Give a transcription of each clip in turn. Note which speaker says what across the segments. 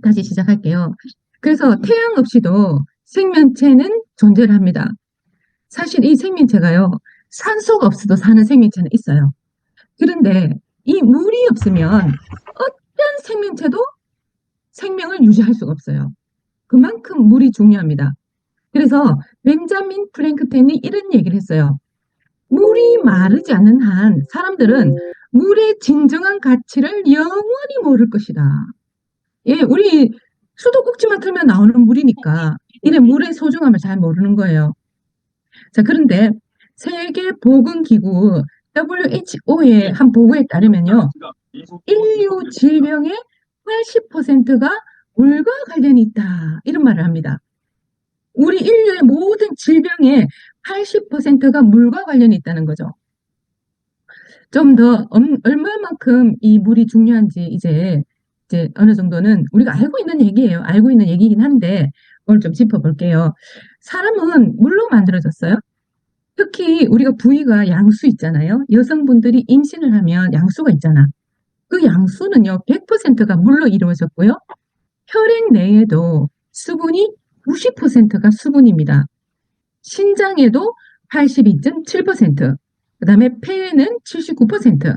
Speaker 1: 다시 시작할게요. 그래서 태양 없이도 생명체는 존재를 합니다. 사실 이 생명체가요, 산소가 없어도 사는 생명체는 있어요. 그런데 이 물이 없으면 어떤 생명체도 생명을 유지할 수가 없어요. 그만큼 물이 중요합니다. 그래서 벤자민 프랭크텐이 이런 얘기를 했어요. 물이 마르지 않는 한 사람들은 물의 진정한 가치를 영원히 모를 것이다. 예, 우리 수도꼭지만 틀면 나오는 물이니까 이래 물의 소중함을 잘 모르는 거예요. 자, 그런데 세계보건기구 WHO의 한 보고에 따르면요, 인류 질병의 80%가 물과 관련이 있다. 이런 말을 합니다. 우리 인류의 모든 질병의 80%가 물과 관련이 있다는 거죠. 좀 더 얼마만큼 이 물이 중요한지 이제 어느 정도는 우리가 알고 있는 얘기예요. 알고 있는 얘기긴 한데 오늘 좀 짚어볼게요. 사람은 물로 만들어졌어요. 특히 우리가 부위가 양수 있잖아요. 여성분들이 임신을 하면 양수가 있잖아. 그 양수는요, 100%가 물로 이루어졌고요. 혈액 내에도 수분이 90%가 수분입니다. 신장에도 82.7%, 그 다음에 폐에는 79%,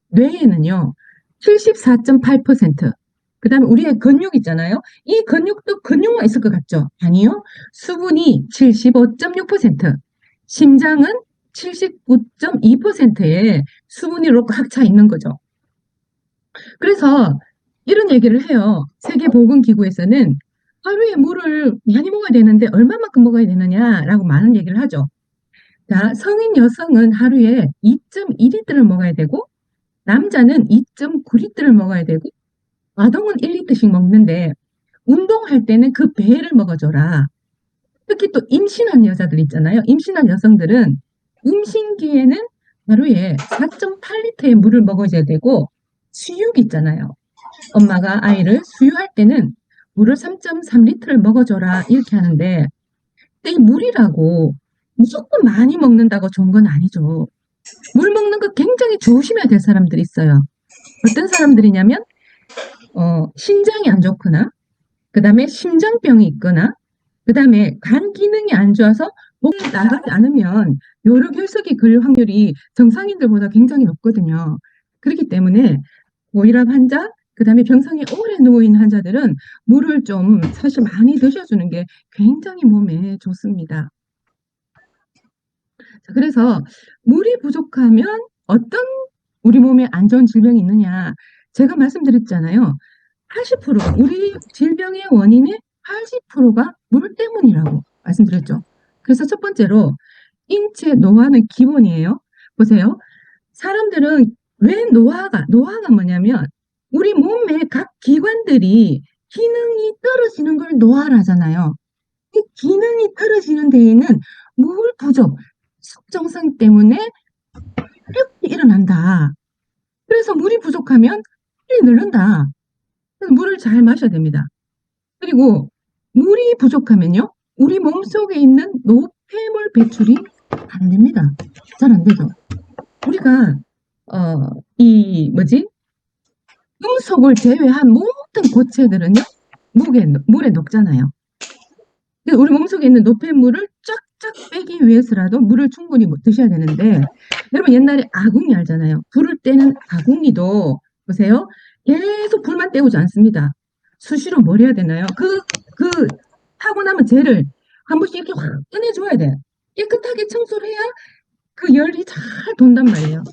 Speaker 1: 뇌에는요 74.8%, 그 다음에 우리의 근육 있잖아요. 이 근육도 근육만 있을 것 같죠? 아니요. 수분이 75.6%, 심장은 79.2%의 수분이 이렇게 꽉 차 있는 거죠. 그래서 이런 얘기를 해요. 세계보건기구에서는 하루에 물을 많이 먹어야 되는데 얼마만큼 먹어야 되느냐라고 많은 얘기를 하죠. 자, 성인 여성은 하루에 2.2리터를 먹어야 되고 남자는 2.9리터를 먹어야 되고 아동은 1리터씩 먹는데 운동할 때는 그 배를 먹어줘라. 특히 또 임신한 여자들 있잖아요. 임신한 여성들은 임신기에는 하루에 4.8리터의 물을 먹어줘야 되고 수육 있잖아요. 엄마가 아이를 수유할 때는 물을 3.3리터를 먹어줘라 이렇게 하는데 이 물이라고 무조건 많이 먹는다고 좋은 건 아니죠. 물 먹는 거 굉장히 조심해야 될 사람들이 있어요. 어떤 사람들이냐면 신장이 안 좋거나 그 다음에 심장병이 있거나 그 다음에 간 기능이 안 좋아서 목이 나가지 않으면 요로결석이 걸 확률이 정상인들보다 굉장히 높거든요. 그렇기 때문에 고혈압 환자, 그 다음에 병상에 오래 누워있는 환자들은 물을 좀 사실 많이 드셔주는 게 굉장히 몸에 좋습니다. 자, 그래서 물이 부족하면 어떤 우리 몸에 안 좋은 질병이 있느냐. 제가 말씀드렸잖아요. 80%가 우리 질병의 원인의 80%가 물 때문이라고 말씀드렸죠. 그래서 첫 번째로 인체 노화는 기본이에요. 보세요. 사람들은 왜 노화가 뭐냐면 우리 몸의 각 기관들이 기능이 떨어지는 걸 노화라잖아요. 이 기능이 떨어지는 데에는 물 부족, 숙정성 때문에 이렇게 일어난다. 그래서 물이 부족하면 혈이 늘는다. 그래서 물을 잘 마셔야 됩니다. 그리고 물이 부족하면요, 우리 몸속에 있는 노폐물 배출이 안 됩니다. 잘 안 되죠. 우리가 음속을 제외한 모든 고체들은요, 물에 녹잖아요. 그래서 우리 몸속에 있는 노폐물을 쫙쫙 빼기 위해서라도 물을 충분히 드셔야 되는데, 여러분 옛날에 아궁이 알잖아요. 불을 때는 아궁이도 보세요. 계속 불만 때우지 않습니다. 수시로 뭘 해야 되나요? 타고 나면 젤을 한 번씩 이렇게 확 꺼내줘야 돼. 깨끗하게 청소를 해야 그 열이 잘 돈단 말이에요.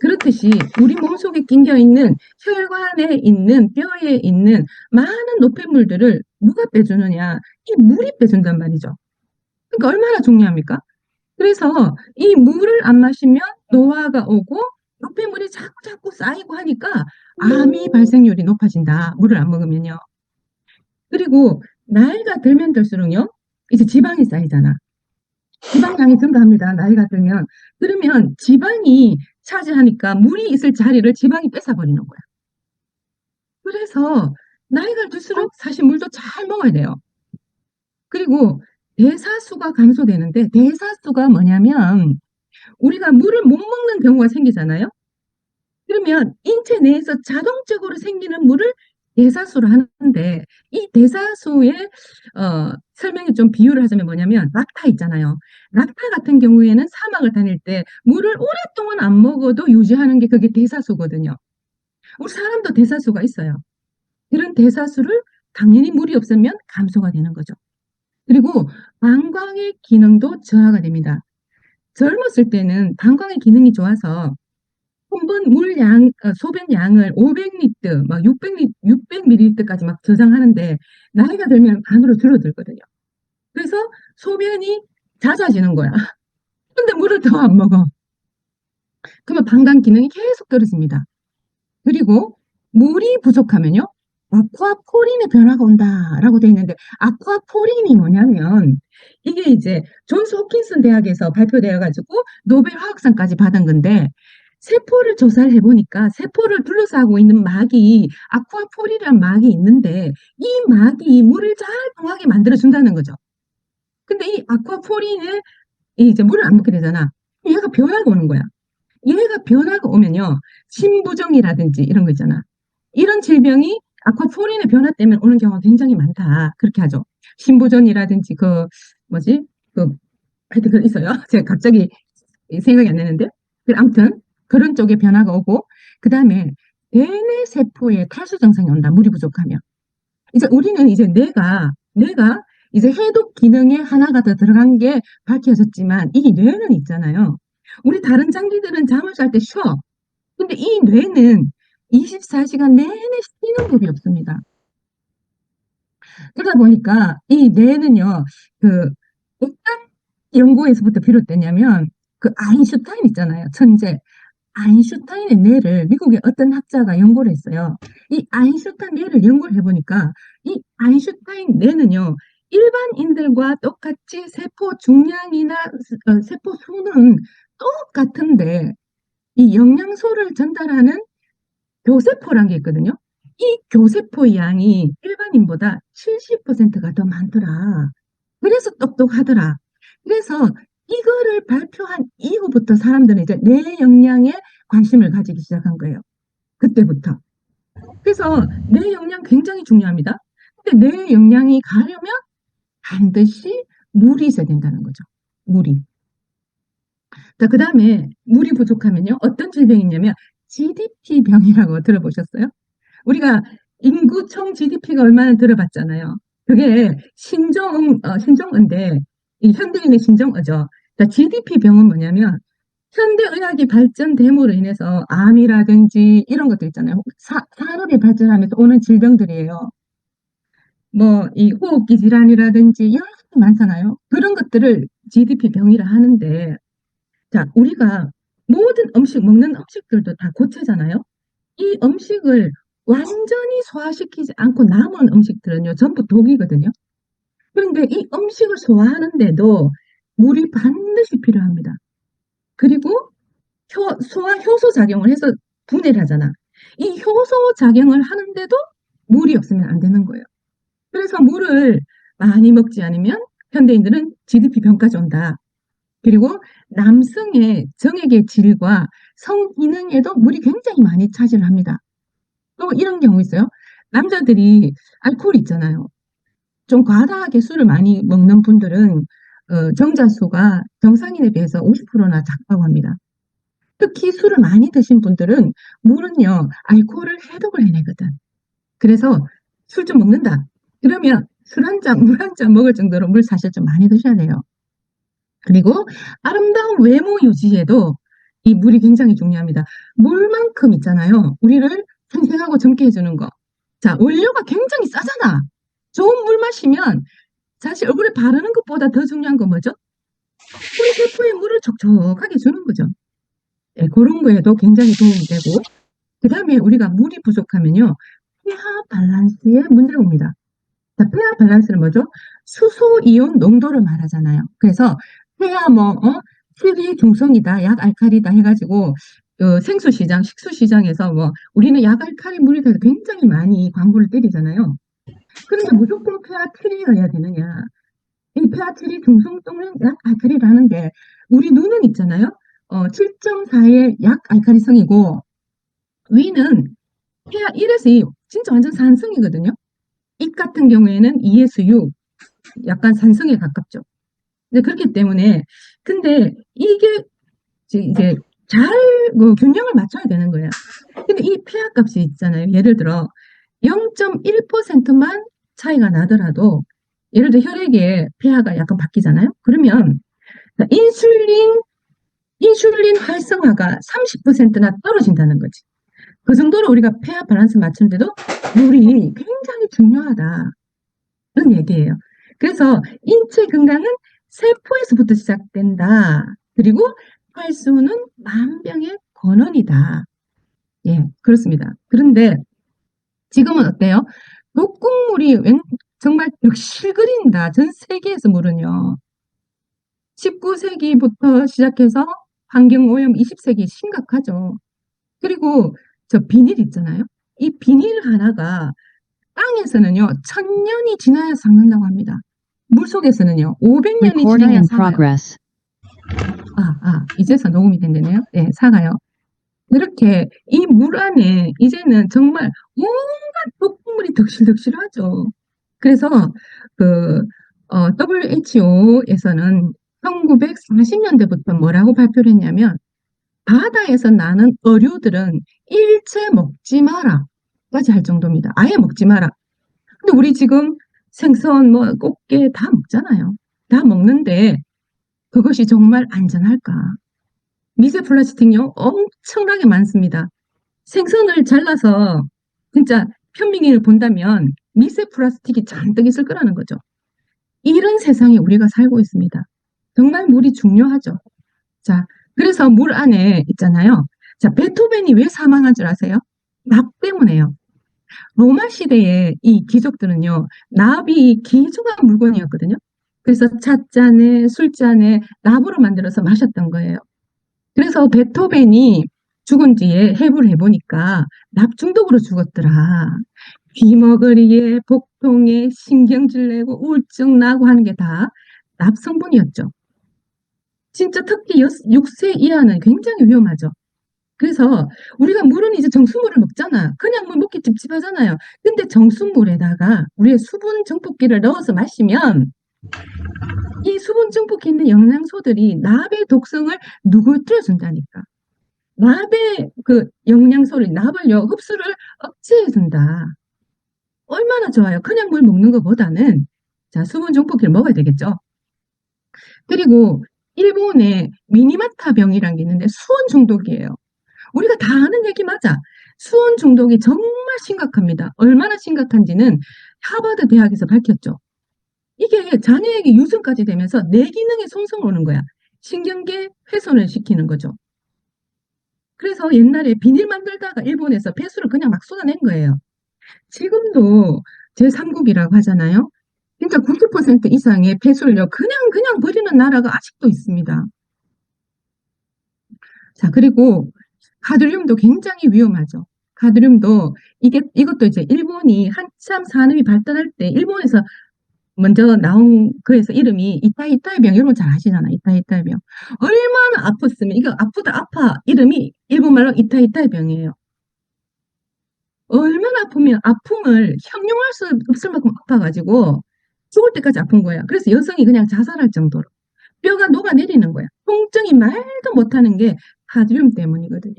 Speaker 1: 그렇듯이 우리 몸속에 낑겨 있는 혈관에 있는 뼈에 있는 많은 노폐물들을 누가 빼주느냐? 이 물이 빼준단 말이죠. 그러니까 얼마나 중요합니까? 그래서 이 물을 안 마시면 노화가 오고 노폐물이 자꾸 쌓이고 하니까 암이 발생률이 높아진다. 물을 안 먹으면요. 그리고 나이가 들면 들수록요, 이제 지방이 쌓이잖아. 지방량이 증가합니다. 나이가 들면. 그러면 지방이 차지하니까 물이 있을 자리를 지방이 뺏어버리는 거야. 그래서 나이가 들수록 사실 물도 잘 먹어야 돼요. 그리고 대사수가 감소되는데, 대사수가 뭐냐면 우리가 물을 못 먹는 경우가 생기잖아요. 그러면 인체 내에서 자동적으로 생기는 물을 대사수를 하는데 이 대사수의 설명이 좀 비유를 하자면 뭐냐면 낙타 있잖아요. 낙타 같은 경우에는 사막을 다닐 때 물을 오랫동안 안 먹어도 유지하는 게 그게 대사수거든요. 우리 사람도 대사수가 있어요. 그런 대사수를 당연히 물이 없으면 감소가 되는 거죠. 그리고 방광의 기능도 저하가 됩니다. 젊었을 때는 방광의 기능이 좋아서 한 번 소변 양을 500리터 막 600ml까지 막 저장하는데 나이가 들면 반으로 줄어들거든요. 그래서 소변이 잦아지는 거야. 근데 물을 더 안 먹어. 그러면 방광 기능이 계속 떨어집니다. 그리고 물이 부족하면요. 아쿠아포린의 변화가 온다라고 되어 있는데 아쿠아포린이 뭐냐면 이게 이제 존스 홉킨슨 대학에서 발표되어 가지고 노벨 화학상까지 받은 건데 세포를 조사를 해보니까 세포를 둘러싸고 있는 막이 아쿠아포린이라는 막이 있는데 이 막이 물을 잘 통하게 만들어준다는 거죠. 근데 이 아쿠아포린에 이제 물을 안 먹게 되잖아. 얘가 변화가 오는 거야. 얘가 변화가 오면요. 심부정이라든지 이런 거 있잖아. 이런 질병이 아쿠아포린의 변화 때문에 오는 경우가 굉장히 많다. 그렇게 하죠. 심부전이라든지 뭐지? 하여튼 있어요. 제가 갑자기 생각이 안 나는데. 아무튼 그런 쪽에 변화가 오고 그다음에 대뇌 세포에 탈수 증상이 온다. 물이 부족하면. 이제 우리는 이제 뇌가 이제 해독 기능에 하나가 더 들어간 게 밝혀졌지만 이 뇌는 있잖아요. 우리 다른 장기들은 잠을 잘 때 쉬어. 근데 이 뇌는 24시간 내내 쉬는 법이 없습니다. 그러다 보니까 이 뇌는요, 어떤 연구에서부터 비롯됐냐면, 아인슈타인 있잖아요, 천재. 아인슈타인의 뇌를 미국의 어떤 학자가 연구를 했어요. 이 아인슈타인 뇌를 연구를 해보니까, 이 아인슈타인 뇌는요, 일반인들과 똑같이 세포 중량이나 세포 수는 똑같은데, 이 영양소를 전달하는 교세포란 게 있거든요. 이 교세포의 양이 일반인보다 70%가 더 많더라. 그래서 똑똑하더라. 그래서 이거를 발표한 이후부터 사람들은 이제 뇌 영양에 관심을 가지기 시작한 거예요. 그때부터. 그래서 뇌 영양 굉장히 중요합니다. 근데 뇌 영양이 가려면 반드시 물이 있어야 된다는 거죠. 물이. 자, 그 다음에 물이 부족하면요. 어떤 질병이 있냐면 GDP병이라고 들어보셨어요? 우리가 인구 총 GDP가 얼마나 들어봤잖아요. 그게 신종인데 이 현대인의 신종어죠. GDP병은 뭐냐면 현대의학이 발전됨으로 인해서 암이라든지 이런 것들 있잖아요. 산업이 발전하면서 오는 질병들이에요. 뭐 이 호흡기 질환이라든지 여러 가지 많잖아요. 그런 것들을 GDP병이라 하는데 자, 우리가 모든 먹는 음식들도 다 고체잖아요. 이 음식을 완전히 소화시키지 않고 남은 음식들은요, 전부 독이거든요. 그런데 이 음식을 소화하는데도 물이 반드시 필요합니다. 그리고 소화 효소 작용을 해서 분해를 하잖아. 이 효소 작용을 하는데도 물이 없으면 안 되는 거예요. 그래서 물을 많이 먹지 않으면 현대인들은 GDP병까지 온다. 그리고 남성의 정액의 질과 성기능에도 물이 굉장히 많이 차지를 합니다. 또 이런 경우 있어요. 남자들이 알코올 있잖아요. 좀 과다하게 술을 많이 먹는 분들은 정자수가 정상인에 비해서 50%나 작다고 합니다. 특히 술을 많이 드신 분들은 물은요, 알코올을 해독을 해내거든. 그래서 술 좀 먹는다. 그러면 술 한 잔, 물 한 잔 먹을 정도로 물 사실 좀 많이 드셔야 돼요. 그리고 아름다운 외모 유지에도 이 물이 굉장히 중요합니다. 물만큼 있잖아요. 우리를 생생하고 젊게 해주는 거. 자, 원료가 굉장히 싸잖아. 좋은 물 마시면 사실 얼굴에 바르는 것보다 더 중요한 건 뭐죠? 우리 세포에 물을 촉촉하게 주는 거죠. 네, 그런 거에도 굉장히 도움이 되고 그 다음에 우리가 물이 부족하면요. pH 밸런스에 문제가 옵니다. 자, pH 밸런스는 뭐죠? 수소 이온 농도를 말하잖아요. 그래서 pH sil이 중성이다, 약 알칼리다 해가지고 생수 시장, 식수 시장에서 우리는 약 알칼리 물이 돼서 굉장히 많이 광고를 때리잖아요. 그런데 무조건 pH 7이어야 되느냐? 이 pH 7이 중성 또는 약 알칼리라는데 우리 눈은 있잖아요. 7.4의 약 알칼리성이고 위는 폐하 1에서 2, 진짜 완전 산성이거든요. 잎 같은 경우에는 2에서 6, 약간 산성에 가깝죠. 네, 그렇기 때문에 근데 이게 이제 잘 균형을 맞춰야 되는 거예요. 근데 이 폐하 값이 있잖아요. 예를 들어 0.1%만 차이가 나더라도 예를 들어 혈액의 폐하가 약간 바뀌잖아요. 그러면 인슐린 활성화가 30%나 떨어진다는 거지. 그 정도로 우리가 폐하 밸런스 맞추는데도 물이 굉장히 중요하다. 그런 얘기예요. 그래서 인체 건강은 세포에서부터 시작된다. 그리고 활수는 만병의 권원이다. 예, 그렇습니다. 그런데 지금은 어때요? 독극물이 정말 벽실거린다. 전 세계에서 물은요. 19세기부터 시작해서 환경오염 20세기 심각하죠. 그리고 저 비닐 있잖아요. 이 비닐 하나가 땅에서는요, 1000년이 지나야 삭는다고 합니다. 물속에서는요, 500년이
Speaker 2: Recording
Speaker 1: 지나야
Speaker 2: in
Speaker 1: 삭아요.
Speaker 2: progress.
Speaker 1: 이제서 녹음이 된대네요. 네, 삭아요. 이렇게 이 물 안에 이제는 정말 온갖 독극물이 덕실덕실하죠. 그래서 그 WHO에서는 1940년대부터 뭐라고 발표를 했냐면 바다에서 나는 어류들은 일체 먹지 마라 까지 할 정도입니다. 아예 먹지 마라. 근데 우리 지금 생선, 뭐 꽃게 다 먹잖아요. 다 먹는데 그것이 정말 안전할까? 미세 플라스틱요 엄청나게 많습니다. 생선을 잘라서 진짜 현미경을 본다면 미세 플라스틱이 잔뜩 있을 거라는 거죠. 이런 세상에 우리가 살고 있습니다. 정말 물이 중요하죠. 자, 그래서 물 안에 있잖아요. 자, 베토벤이 왜 사망한 줄 아세요? 납 때문에요. 로마 시대의 이 귀족들은요, 납이 귀중한 물건이었거든요. 그래서 찻잔에 술잔에 납으로 만들어서 마셨던 거예요. 그래서 베토벤이 죽은 뒤에 해부를 해보니까 납 중독으로 죽었더라. 귀머거리에 복통에 신경질 내고 우울증 나고 하는 게 다 납 성분이었죠. 진짜 특히 6세 이하는 굉장히 위험하죠. 그래서 우리가 물은 이제 정수물을 먹잖아. 그냥 물 먹기 찝찝하잖아요. 근데 정수물에다가 우리의 수분 증폭기를 넣어서 마시면 이 수분 증폭기에 있는 영양소들이 납의 독성을 누그러뜨려 준다니까. 납의 그 영양소를 납을요 흡수를 억제해 준다. 얼마나 좋아요. 그냥 물 먹는 것보다는 자 수분 증폭기를 먹어야 되겠죠. 그리고 일본에 미니마타 병이란 게 있는데 수원 중독이에요. 우리가 다 아는 얘기 맞아. 수원 중독이 정말 심각합니다. 얼마나 심각한지는 하버드 대학에서 밝혔죠. 이게 자녀에게 유전까지 되면서 뇌 기능에 손상 오는 거야. 신경계 훼손을 시키는 거죠. 그래서 옛날에 비닐 만들다가 일본에서 폐수를 그냥 막 쏟아낸 거예요. 지금도 제3국이라고 하잖아요. 그러니까 90% 이상의 폐수를요 그냥 버리는 나라가 아직도 있습니다. 자, 그리고 가드뮴도 굉장히 위험하죠. 가드뮴도 이것도 이제 일본이 한참 산업이 발달할 때 일본에서 먼저 나온 거에서 이름이 이타이타이병, 여러분 잘 아시잖아요. 이타이타이병. 얼마나 아팠으면 이거 아프다 아파 이름이 일본말로 이타이타이병이에요. 얼마나 아프면 아픔을 형용할 수 없을 만큼 아파가지고 죽을 때까지 아픈 거야. 그래서 여성이 그냥 자살할 정도로 뼈가 녹아내리는 거야. 통증이 말도 못하는 게 가드뮴 때문이거든요.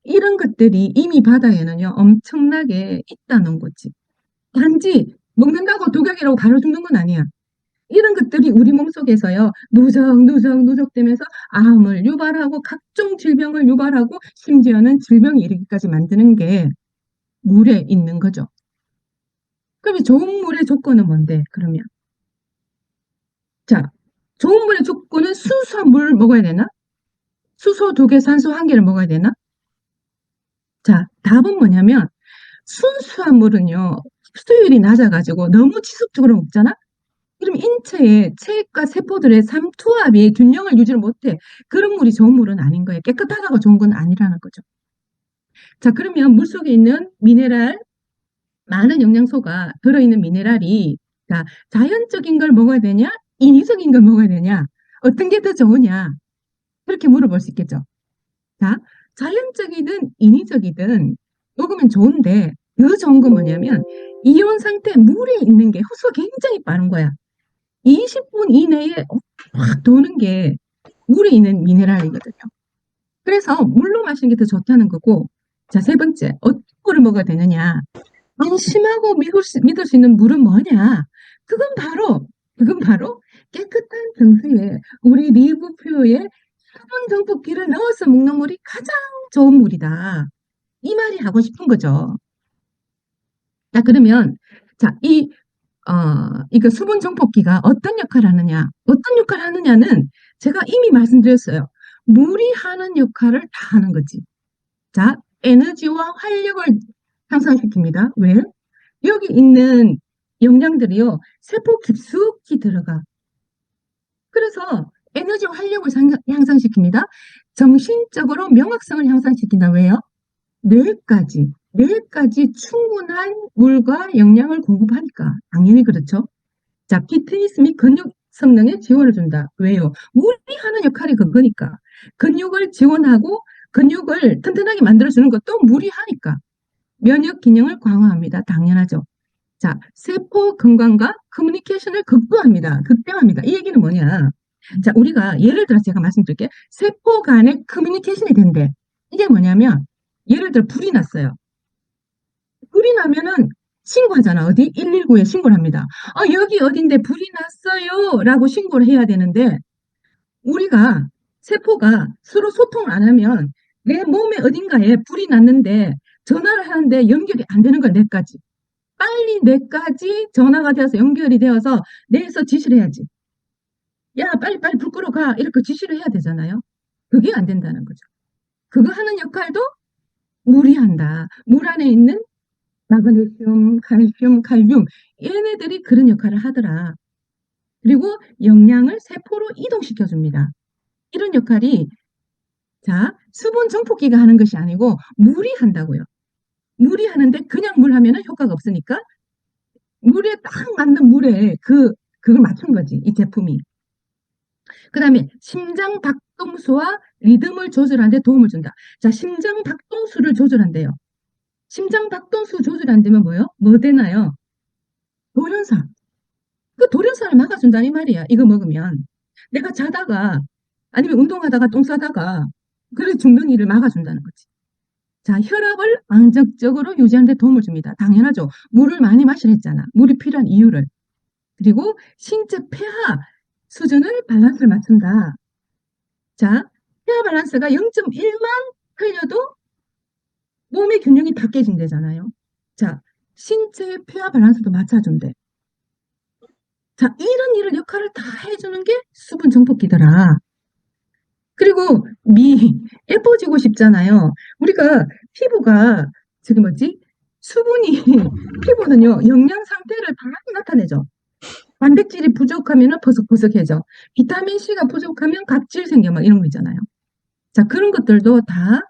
Speaker 1: 이런 것들이 이미 바다에는요 엄청나게 있다는 거지. 단지 먹는다고 독약이라고 바로 죽는 건 아니야. 이런 것들이 우리 몸속에서요 누적되면서 암을 유발하고 각종 질병을 유발하고 심지어는 질병이 이르기까지 만드는 게 물에 있는 거죠. 그럼 좋은 물의 조건은 뭔데 그러면? 자, 좋은 물의 조건은 순수한 물을 먹어야 되나? 수소 2개, 산소 1개를 먹어야 되나? 자, 답은 뭐냐면 순수한 물은요 흡수율이 낮아가지고 너무 지속적으로 먹잖아? 그럼 인체의 체액과 세포들의 삼투압이 균형을 유지를 못해. 그런 물이 좋은 물은 아닌 거예요. 깨끗하다고 좋은 건 아니라는 거죠. 자, 그러면 물속에 있는 미네랄, 많은 영양소가 들어있는 미네랄이 자, 자연적인 걸 먹어야 되냐? 인위적인 걸 먹어야 되냐? 어떤 게 더 좋으냐? 그렇게 물어볼 수 있겠죠. 자, 자연적이든 인위적이든 녹으면 좋은데 더 좋은 건 뭐냐면 이온 상태에 물이 있는 게 흡수가 굉장히 빠른 거야. 20분 이내에 확 도는 게 물에 있는 미네랄이거든요. 그래서 물로 마시는 게 더 좋다는 거고. 자, 세 번째, 어떤 물을 먹어야 되느냐? 안심하고 믿을 수 있는 물은 뭐냐? 그건 바로 깨끗한 정수에 우리 리브표에 수분 정복기를 넣어서 먹는 물이 가장 좋은 물이다. 이 말이 하고 싶은 거죠. 자, 그러면 자, 이거 수분 정복기가 어떤 역할을 하느냐? 어떤 역할을 하느냐는 제가 이미 말씀드렸어요. 물이 하는 역할을 다 하는 거지. 자, 에너지와 활력을 향상시킵니다. 왜? 여기 있는 영양들이요, 세포 깊숙이 들어가. 그래서 에너지와 활력을 향상시킵니다. 정신적으로 명확성을 향상시킨다. 왜요? 뇌까지 충분한 물과 영양을 공급하니까. 당연히 그렇죠. 자, 피트니스 및 근육 성능에 지원을 준다. 왜요? 물이 하는 역할이 그거니까. 근육을 지원하고 근육을 튼튼하게 만들어주는 것도 물이 하니까. 면역 기능을 강화합니다. 당연하죠. 자, 세포 건강과 커뮤니케이션을 극대화합니다. 이 얘기는 뭐냐? 자, 우리가 예를 들어서 제가 말씀드릴게요. 세포 간의 커뮤니케이션이 된대. 이게 뭐냐면, 예를 들어 불이 났어요. 불이 나면은 신고하잖아. 어디? 119에 신고를 합니다. 여기 어딘데 불이 났어요. 라고 신고를 해야 되는데, 우리가 세포가 서로 소통을 안 하면 내 몸의 어딘가에 불이 났는데 전화를 하는데 연결이 안 되는 거야, 뇌까지. 빨리 뇌까지 전화가 되어서 연결이 되어서 뇌에서 지시를 해야지. 야, 빨리 불 끄러 가. 이렇게 지시를 해야 되잖아요. 그게 안 된다는 거죠. 그거 하는 역할도 물이 한다. 물 안에 있는 마그네슘, 칼륨, 얘네들이 그런 역할을 하더라. 그리고 영양을 세포로 이동시켜줍니다. 이런 역할이, 자, 수분 정폭기가 하는 것이 아니고 물이 한다고요. 물이 하는데 그냥 물 하면은 효과가 없으니까 물에 딱 맞는 물에 그걸 맞춘 거지, 이 제품이. 그 다음에 심장 박동수와 리듬을 조절하는 데 도움을 준다. 자, 심장 박동수를 조절한대요. 심장 박동수 조절 안 되면 뭐 되나요? 돌연사. 그 돌연사를 막아준다는 말이야. 이거 먹으면. 내가 자다가 아니면 운동하다가 똥 싸다가 그래 죽는 일을 막아준다는 거지. 자, 혈압을 안정적으로 유지하는 데 도움을 줍니다. 당연하죠. 물을 많이 마시라 했잖아. 물이 필요한 이유를. 그리고 신체 pH 수준을 밸런스를 맞춘다. 자, pH 밸런스가 0.1만 틀려도 몸의 균형이 다 깨진대잖아요. 자, 신체의 pH 밸런스도 맞춰준대. 자, 이런 역할을 다 해주는 게 수분 정복기더라. 그리고 예뻐지고 싶잖아요. 우리가 피부가 지금 수분이 피부는요, 영양 상태를 다 나타내죠. 단백질이 부족하면 버석버석해져. 비타민C가 부족하면 각질 생겨, 막 이런 거 있잖아요. 자, 그런 것들도 다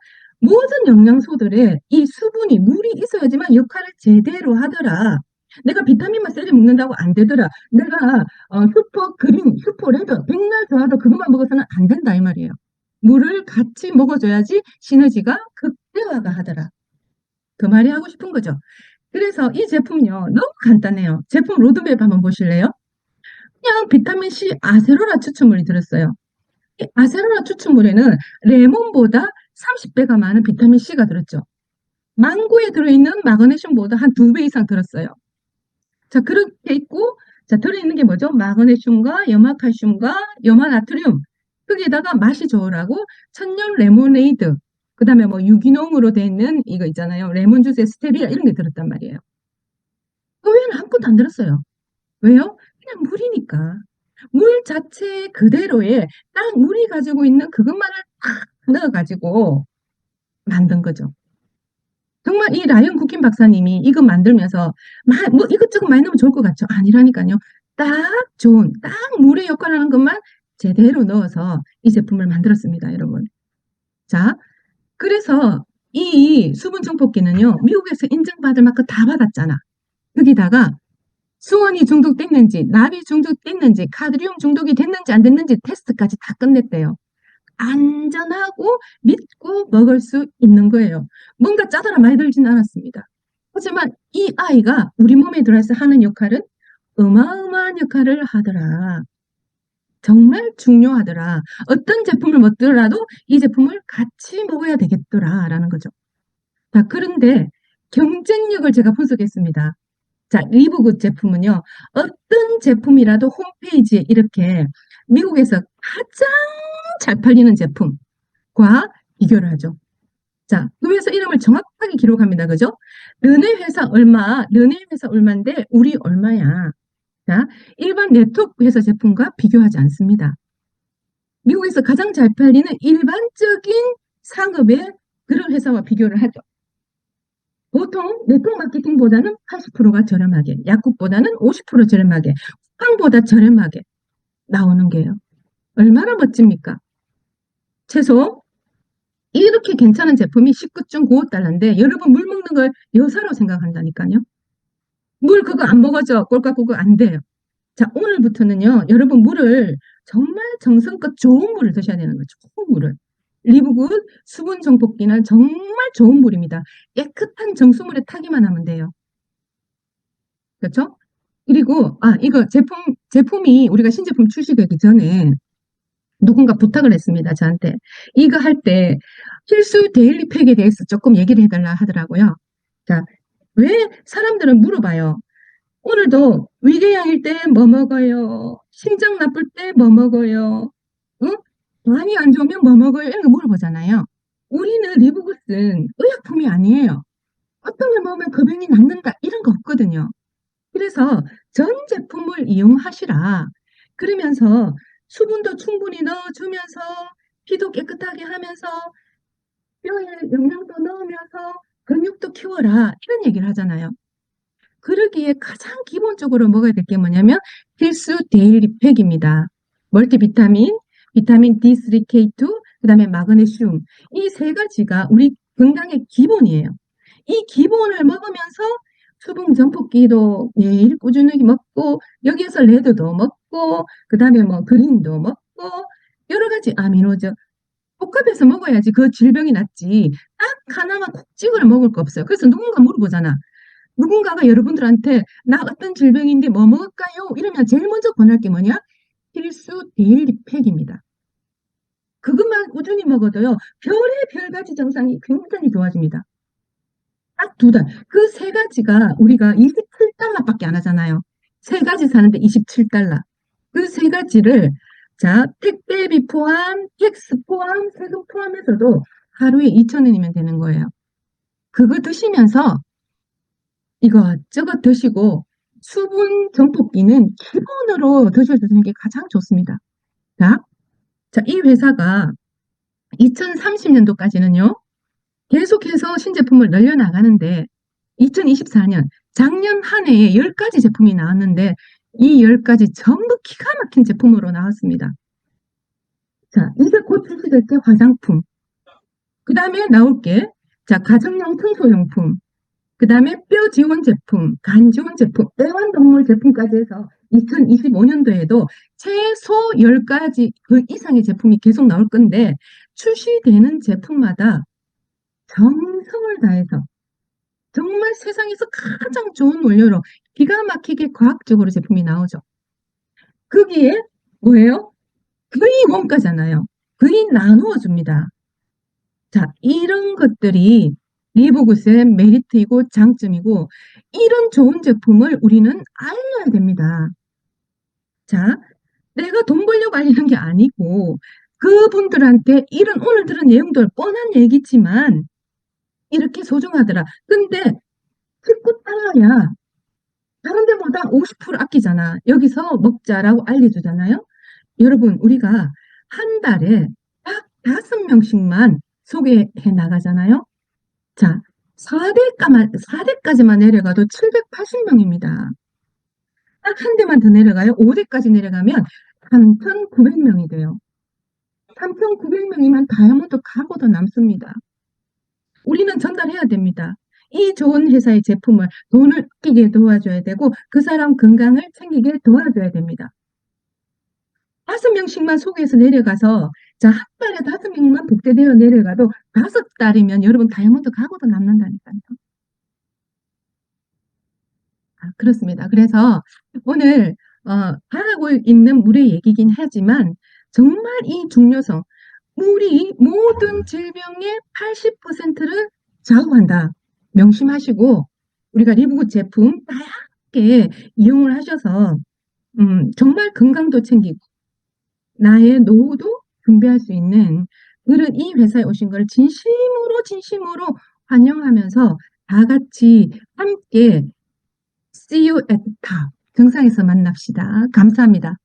Speaker 1: 모든 영양소들에 이 수분이, 물이 있어야지만 역할을 제대로 하더라. 내가 비타민만 쎄리 먹는다고 안 되더라. 내가 슈퍼그린, 슈퍼레드 백날 좋아도 그것만 먹어서는 안 된다, 이 말이에요. 물을 같이 먹어줘야지 시너지가 극대화가 하더라. 그 말이 하고 싶은 거죠. 그래서 이 제품요, 너무 간단해요. 제품 로드맵 한번 보실래요? 그냥 비타민C 아세로라 추출물이 들었어요. 이 아세로라 추출물에는 레몬보다 30배가 많은 비타민C가 들었죠. 망고에 들어있는 마그네슘보다 한 2배 이상 들었어요. 자, 그렇게 있고, 자, 들어있는 게 뭐죠? 마그네슘과 염화칼슘과 염화나트륨. 거기에다가 맛이 좋으라고 천연 레모네이드, 그 다음에 유기농으로 돼 있는 이거 있잖아요. 레몬 주스에 스테비아 이런 게 들었단 말이에요. 그 외에는 아무것도 안 들었어요. 왜요? 그냥 물이니까. 물 자체 그대로에 딱 물이 가지고 있는 그것만을 딱 넣어가지고 만든 거죠. 정말 이 라이언 쿠킨 박사님이 이거 만들면서 이것저것 많이 넣으면 좋을 것 같죠? 아니라니까요. 딱 좋은, 딱 물의 역할을 하는 것만 제대로 넣어서 이 제품을 만들었습니다, 여러분. 자, 그래서 이 수분 정복기는요, 미국에서 인정받을 만큼 다 받았잖아. 여기다가 수원이 중독됐는지, 납이 중독됐는지, 카드뮴 중독이 됐는지 안 됐는지 테스트까지 다 끝냈대요. 안전하고 믿고 먹을 수 있는 거예요. 뭔가 짜더라 많이 들지는 않았습니다. 하지만 이 아이가 우리 몸에 들어와서 하는 역할은 어마어마한 역할을 하더라. 정말 중요하더라. 어떤 제품을 먹더라도 이 제품을 같이 먹어야 되겠더라라는 거죠. 자, 그런데 경쟁력을 제가 분석했습니다. 자, 리브굿 제품은요. 어떤 제품이라도 홈페이지에 이렇게 미국에서 가장 잘 팔리는 제품과 비교를 하죠. 자, 그래서 이름을 정확하게 기록합니다. 그죠? 너네 회사 얼마, 너네 회사 얼마인데 우리 얼마야. 자, 일반 네트워크 회사 제품과 비교하지 않습니다. 미국에서 가장 잘 팔리는 일반적인 상업의 그런 회사와 비교를 하죠. 보통 네트워크 마케팅보다는 80%가 저렴하게, 약국보다는 50% 저렴하게, 쿠팡보다 저렴하게 나오는 게요. 얼마나 멋집니까? 최소 이렇게 괜찮은 제품이 19.95달러인데 여러분 물 먹는 걸 여사로 생각한다니까요. 물 그거 안 먹어져. 꼴깍 그거 안 돼요. 자, 오늘부터는요. 여러분 물을 정말 정성껏 좋은 물을 드셔야 되는 거죠. 좋은 물을. 리브굿 수분 정복기는 정말 좋은 물입니다. 깨끗한 정수물에 타기만 하면 돼요. 그렇죠? 그리고 이거 제품이 우리가 신제품 출시되기 전에 누군가 부탁을 했습니다. 저한테. 이거 할 때 필수 데일리 팩에 대해서 조금 얘기를 해달라 하더라고요. 자, 왜 사람들은 물어봐요. 오늘도 위궤양일 때 뭐 먹어요? 심장 나쁠 때 뭐 먹어요? 응? 많이 안 좋으면 뭐 먹어요? 이런 거 물어보잖아요. 우리는 리브굿은 의약품이 아니에요. 어떤 걸 먹으면 그 병이 낫는다 이런 거 없거든요. 그래서 전 제품을 이용하시라. 그러면서 수분도 충분히 넣어주면서 피도 깨끗하게 하면서 뼈에 영양도 넣으면서 근육도 키워라. 이런 얘기를 하잖아요. 그러기에 가장 기본적으로 먹어야 될 게 뭐냐면 필수 데일리 팩입니다. 멀티비타민, 비타민 D3, K2, 그 다음에 마그네슘. 이 세 가지가 우리 건강의 기본이에요. 이 기본을 먹으면서 수분 전복기도 매일 꾸준히 먹고 여기에서 레드도 먹고 그 다음에 뭐 그린도 먹고 여러 가지 아미노죠. 복합해서 먹어야지 그 질병이 낫지. 딱 하나만 콕 찍으러 먹을 거 없어요. 그래서 누군가 물어보잖아. 누군가가 여러분들한테 나 어떤 질병인데 뭐 먹을까요? 이러면 제일 먼저 권할 게 뭐냐? 필수 데일리 팩입니다. 그것만 꾸준히 먹어도요. 별의 가지 증상이 굉장히 좋아집니다. 딱 2달. 그 세 가지가 우리가 27달러밖에 안 하잖아요. 세 가지 사는데 27달러. 그 세 가지를 자, 택배비 포함, 텍스 포함, 세금 포함해서도 하루에 2,000원이면 되는 거예요. 그거 드시면서 이것저것 드시고 수분 정복기는 기본으로 드셔주는 게 가장 좋습니다. 자, 이 회사가 2030년도까지는요. 계속해서 신제품을 늘려나가는데 2024년 작년 한 해에 10가지 제품이 나왔는데 이 10가지 전부 기가 막힌 제품으로 나왔습니다. 자, 이게 곧 출시될 때 화장품. 그 다음에 나올 게 가정용 청소용품. 그 다음에 뼈 지원 제품, 간 지원 제품, 애완동물 제품까지 해서 2025년도에도 최소 10가지 그 이상의 제품이 계속 나올 건데 출시되는 제품마다 정성을 다해서 정말 세상에서 가장 좋은 원료로 기가 막히게 과학적으로 제품이 나오죠. 거기에 뭐예요? 거의 원가잖아요. 거의 나누어 줍니다. 자, 이런 것들이 리브굿의 메리트이고 장점이고 이런 좋은 제품을 우리는 알려야 됩니다. 자, 내가 돈 벌려고 알리는 게 아니고 그분들한테 이런 오늘 들은 내용들 뻔한 얘기지만 이렇게 소중하더라. 근데 19달러야. 다른 데보다 50% 아끼잖아. 여기서 먹자라고 알려주잖아요. 여러분 우리가 한 달에 딱 5명씩만 소개해 나가잖아요. 자, 4대까지만 내려가도 780명입니다. 딱 한 대만 더 내려가요. 5대까지 내려가면 3,900명이 돼요. 3,900명이면 다이아몬드 가고도 남습니다. 우리는 전달해야 됩니다. 이 좋은 회사의 제품을 돈을 아끼게 도와줘야 되고 그 사람 건강을 챙기게 도와줘야 됩니다. 5명씩만 소개해서 내려가서 자, 한 달에 5명만 복제되어 내려가도 5달이면 여러분 다이아몬드 가고도 남는다니까요. 아, 그렇습니다. 그래서 오늘 바라고 있는 물의 얘기긴 하지만 정말 이 중요성, 물이 모든 질병의 80%를 좌우한다. 명심하시고 우리가 리브굿 제품 다양하게 이용을 하셔서 정말 건강도 챙기고 나의 노후도 준비할 수 있는 그런 이 회사에 오신 걸 진심으로, 진심으로 환영하면서 다 같이 함께 See you at the top. 정상에서 만납시다. 감사합니다.